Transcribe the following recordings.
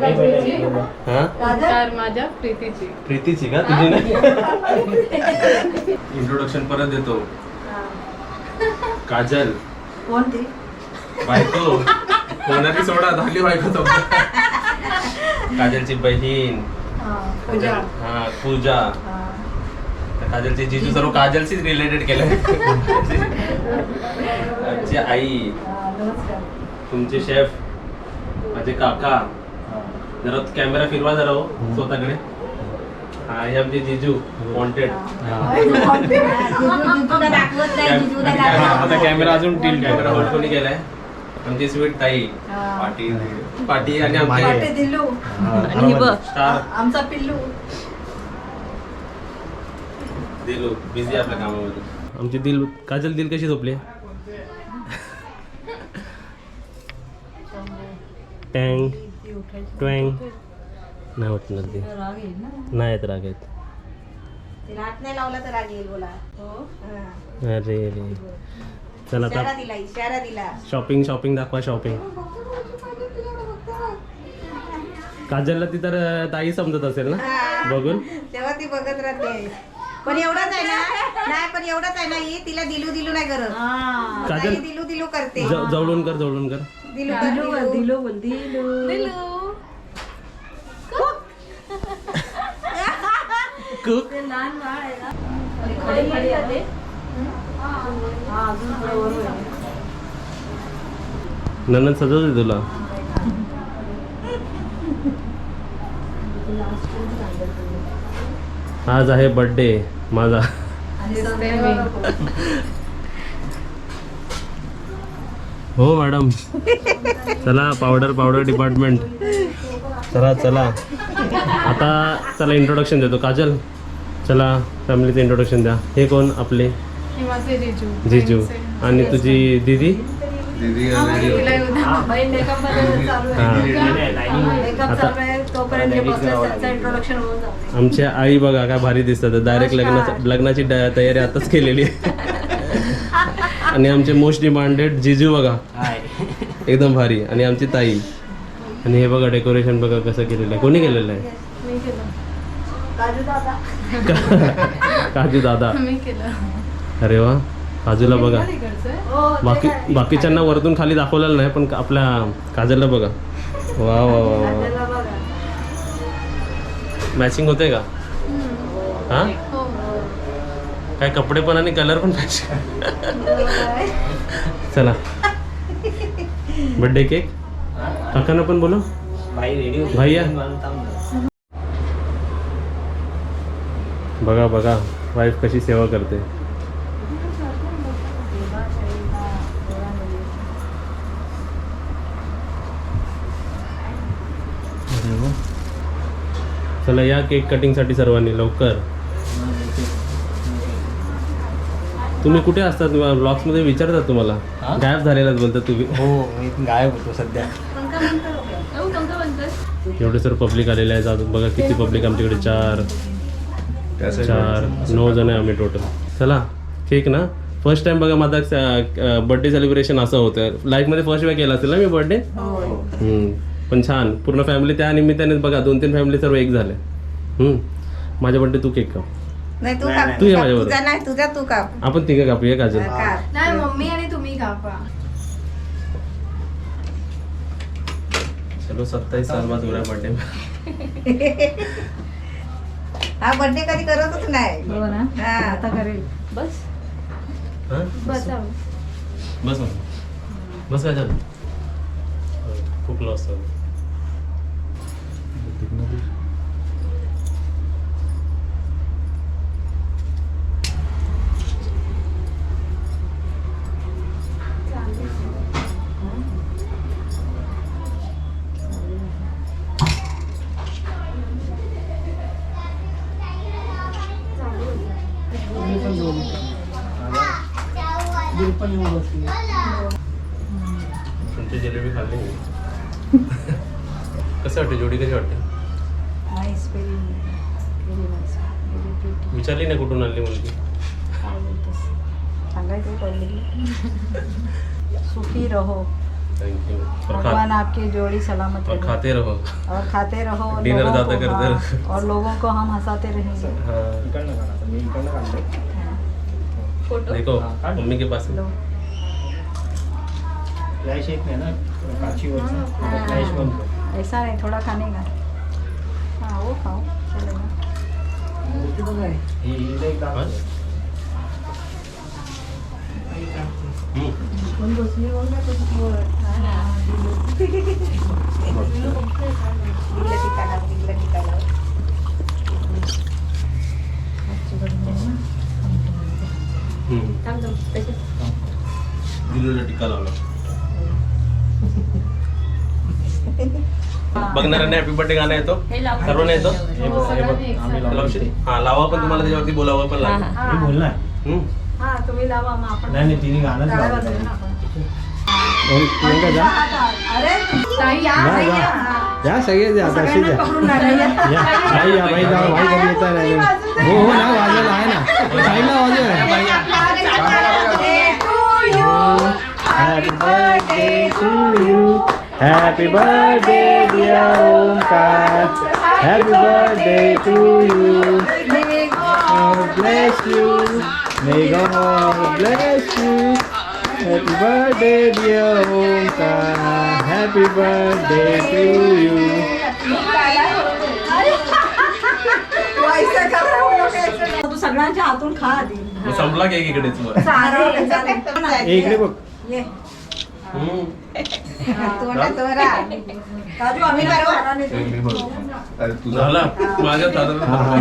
तर माझ्या प्रीतीची. प्रीतीची का तुझी नाही? इंट्रोडक्शन परत देतो. काजल कोणती बायको होणारी सोडा झाली बायको तो. काजलची बहीण पूजा. हा पूजा. काजलचे जीजू सर्व काजलशीच रिलेटेड केलं. आमची आई, नमस्कार. तुमचे शेफ, माझे काका. जरा कॅमेरा फिरवा जरा हो स्वतःकडे. हा हे आमचे जीजू वॉन्टेड. आता कॅमेरा अजून कॅमेरा होल्ड कोणी केलाय? आमची स्वीट ताई पाटी आणि आमचे दिल्लू आणि ही बघ स्टार आमचा पिल्लू. दिलू बिझी आपल्या कामामध्ये. आमची दिल काजल दिल कशी झोपली? टँग ट्वँग नाही वाटणार ती. नाही येत राग येत. हात नाही लावला तर राग येईल बोला. अरे रे चला आता इशारा दिला. शॉपिंग दाखवा. शॉपिंग काजलला ती तर ताई समजत असेल ना बघून. तेव्हा ती बघत राहते. पण एवढंच आहे ना. नाही पण एवढंच आहे ना ही तिला दिलू दिलू नाही करत. काजल दिलू दिलू करते. जवळून कर. दिलू दिलू दिलू बोल दिलू. कुक लहान बाळ आहे ना. ननद सजवते तुला. आज आहे बर्थडे माझा. हो मॅडम. चला पावडर डिपार्टमेंट. चला आता चला इंट्रोडक्शन देतो. काजल चला फॅमिलीचं इंट्रोडक्शन द्या. हे कोण आपले? हे माझे जीजू. आणि तुझी दीदी? आमच्या आई बघा काय भारी दिसतात. डायरेक्ट लग्नाची तयारी आताच केलेली आहे. आणि आमचे मोस्ट डिमांडेड जीजू बघा एकदम भारी. आणि आमची ताई. आणि हे बघा डेकोरेशन बघा कसं केलेलं आहे. कोणी केलेलं आहे? काजू दादा. अरे वा. काजूला बघा. बाकीच्यांना वरतून खाली दाखवलेलं नाही पण आपल्या काजलला बघा. वा वा वा. मॅचिंग होते का? हा काय कपडे पण आणि कलर पण मॅचिंग. चला बर्थडे केक. काकांना पण बोलो. भैया बघा वाईफ कशी सेवा करते. चला या केक कटिंगसाठी सर्वांनी लवकर. तुम्ही कुठे असतात? ब्लॉग्समध्ये विचारतात तुम्हाला. गायब झालेलाच बोलतात तुम्ही. हो मी गायब होतो सध्या. एवढे सर पब्लिक आलेले आहे. अजून बघा किती पब्लिक आमच्याकडे. 9 जण आहे आम्ही टोटल. चला केक ना. फर्स्ट टाइम बघा माझा बर्थडे सेलिब्रेशन असं होतं. लाईफमध्ये फर्स्ट वेळ केला असेल ना मी बर्थडे. पण छान पूर्ण फॅमिली त्या निमित्ताने बघा 2-3 फॅमिली सर्व एक झाले. माझ्या बर्थडे तू केक काप. नाही तू तू ये माझ्याबरोबर. नाही तुझा तू काप. आपण तिघं कापूया काजल. नाही मम्मी आणि तुम्ही कापा. चलो 27 साल बाद हो रहा है बर्थडे. हा बर्थडे कधी करतच नाही. हो ना. हा आता करेल. बस बस काजल. खूप लॉस झालं. तुमची जिलेबी खाल्ली मी. कसं वाटते जोडी? कशी वाटते? विचारली नाही कुठून आणली मुलगी? सांगायचं पडली. सुखी रहो. थैंक यू भगवान आपकी जोड़ी सलामत और रहे खाते रहो और खाते रहो और डिनर लोगों ज़्यादा को- करते हाँ, रहो। और लोगों को हम हंसाते रहेंगे। हाँ इकडनं काढा मी इकडनं काढतो देखो हाँ, काट। मम्मी के पास है। लो फ्लॅश येत नाही ना काचीवरचं फ्लॅश बनतो ऐसा नहीं, थोड़ा खाने का। हाँ वो खाओ चलेगा। ही एक हाँ? हम्म. कोण बसली बोल ना तुझी वर. दिलं ठिकाणावर, दिलं ठिकाणावर. दिलेला टिक्का लावला बघणाऱ्यांना हॅपी बर्थडे गाणं येतो सर्वांना येतो लावशील? हा लावा पण तुम्हाला त्याच्यावरती बोलावं पण लागेल मी बोलणार हम्म. हा तुम्ही लावा मग आपण नाही नाही तिने गाणंच टाळ्या लावलं. वाजवू ना आपण. प्रियंका जा अरे ताई या जा, ताई जा. या. या सगळे जा आता अशी सगळ्यांना जा पकडून राहिला. या भाई या भाई जाऊ भाई कधी येता नाही हो हो ना वाजवायला आहे ना साईडला वाजव happy birthday to you happy birthday dear Omkar happy birthday to you God bless you. May God bless you. Happy birthday, dear Omkar. Happy birthday to you. तू सगळ्यांच्या हातून खा आधी. मग संपला केक इकडेच वर ए, इकडे बघ. ये. हम्म. काजू आम्ही झाला माझ्या हा, हा, ये.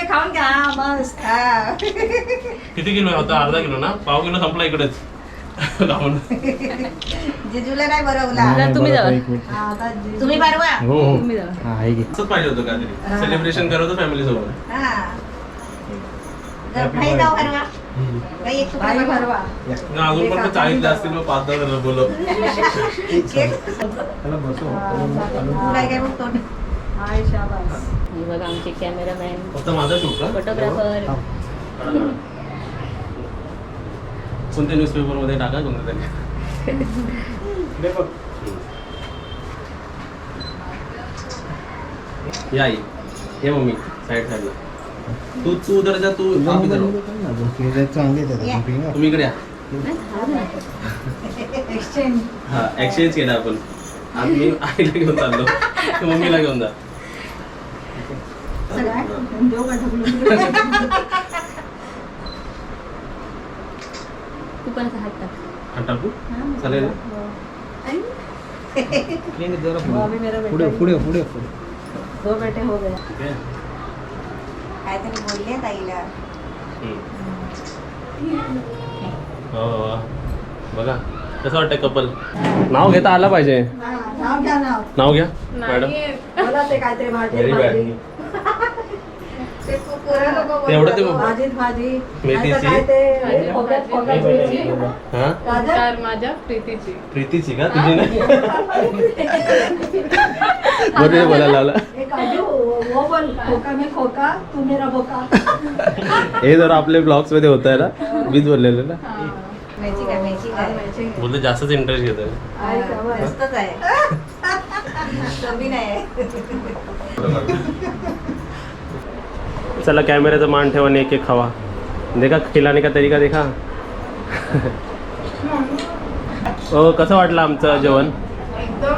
खाऊन घ्या हा, मस्त हा. किती किलो होता अर्धा किलो ना पाव किलो संपला इकडेच लावून जिजूला नाही बरवला. नाही, तुम्ही बरोबर, जावा. एक मिनिट. हा, आता जिजू- तुम्ही बरवा. हो हो तुम्ही जावा. हा आहे की असंच पाहिजे होतं काहीतरी सेलिब्रेशन करत होतो फॅमिली सोबत हा. Happy भाई birthday. जाऊ भरवा. भाई भरवा. ना अजून पण 40 असतील मग 5-10 जण बोलव त्याला बसव काय काय बघतो हाय शाबास. हे बघा आमचे कॅमेरामॅन फक्त माझा शूट का फोटोग्राफर कोणत्या न्यूजपेपर मध्ये टाका कोणत्या तरी इकडे बघ या आई ये मम्मी साईड साईडला तू उधर जा तू आप इधर हो. चांगली आहे तुम्ही इकडे या एक्सचेंज. हा एक्सचेंज केला आपण आज मी आईला घेऊन चाललो तू मम्मीला घेऊन जा देऊ का ढकलून? तू पण असा हात टाक. हा टाकू चालेल ना? वो अभी मेरा बेटा पुढे ही. पुढे पुढे पुढे दो बेटे हो गए. ठीक आहे काहीतरी बोलले ताईला. हो बघा कसं वाटतं कपल नाव घेता आलं पाहिजे नाव घ्या नाव. नाव घ्या मॅडम नाही बोला ते काहीतरी भाजी व्हेरी बॅड भाजी. ते पोरं लोकं तेवढं ते बोलतात. भाजीत भाजी. मेथीची. नाहीतर काय ते खोक्यात खोक्याची. हा ओंकार माझ्या प्रीतीची. प्रीतीची का तुझी नाही बरोबर बोलायला लावला हे काजू वो बोल खोका में खोका तू मेरा बोका. हे जर आपल्या ब्लॉग्स मध्ये होत आहे ना मीच बोललेलं ना मेची काय मेची काय बोलतो जास्तच इंटरेस्ट घेत आहे का बरं? मस्तच आहे. कमी नाही. चला कॅमेऱ्याचा मान ठेवा आणि एक एक खावा देखा खिलाने का तरीका देखा हो कसं वाटलं आमचं जेवण एकदम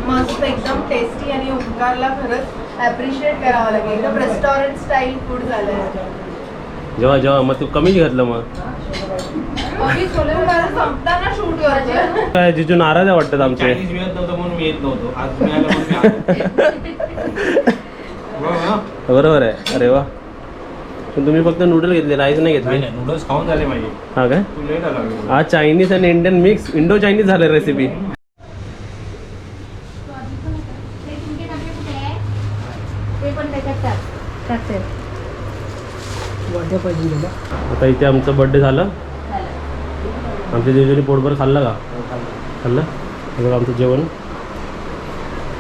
मस्त एकदम टेस्टी आणि ओंकारला खरंच ॲप्रिशिएट करावं लागेल एकदम रेस्टॉरंट स्टाईल फूड झालंय. जेव्हा जेव्हा मग तू कमी घेतलं मग आम्ही छोले भटुरे संपताना शूट करतोय. काय जिजू नाराज आहे वाटतात आमचे चायनीज मिळत नव्हतं म्हणून मी येत नव्हतो आज मिळालं म्हणून मी आलो. बरोबर आहे अरे वा पण तुम्ही फक्त नूडल घेतले राईस नाही घेतले नाही नूडल्स खाऊन झाले माझे हा काय तू लेट आला आज चायनीज आणि इंडियन मिक्स इंडो चायनीज झालं रेसिपी ते पण त्याच्यात टाक. टाकते. आता इथे आमचं बर्थडे झालं आमच्या जेजुरी पोटभर खाल्लं का खाल्लं हे बघा आमचं जेवण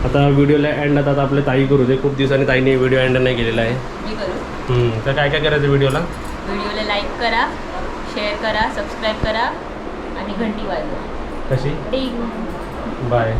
आता व्हिडिओला एंड आता आपल्या ताई करू दे खूप दिवसांनी ताईने व्हिडिओ एंड नाही केलेला आहे मी करू तर काय काय करायचं व्हिडिओला व्हिडिओला लाईक करा शेअर करा सबस्क्राईब करा आणि घंटी वाजवा कशी ठीक बाय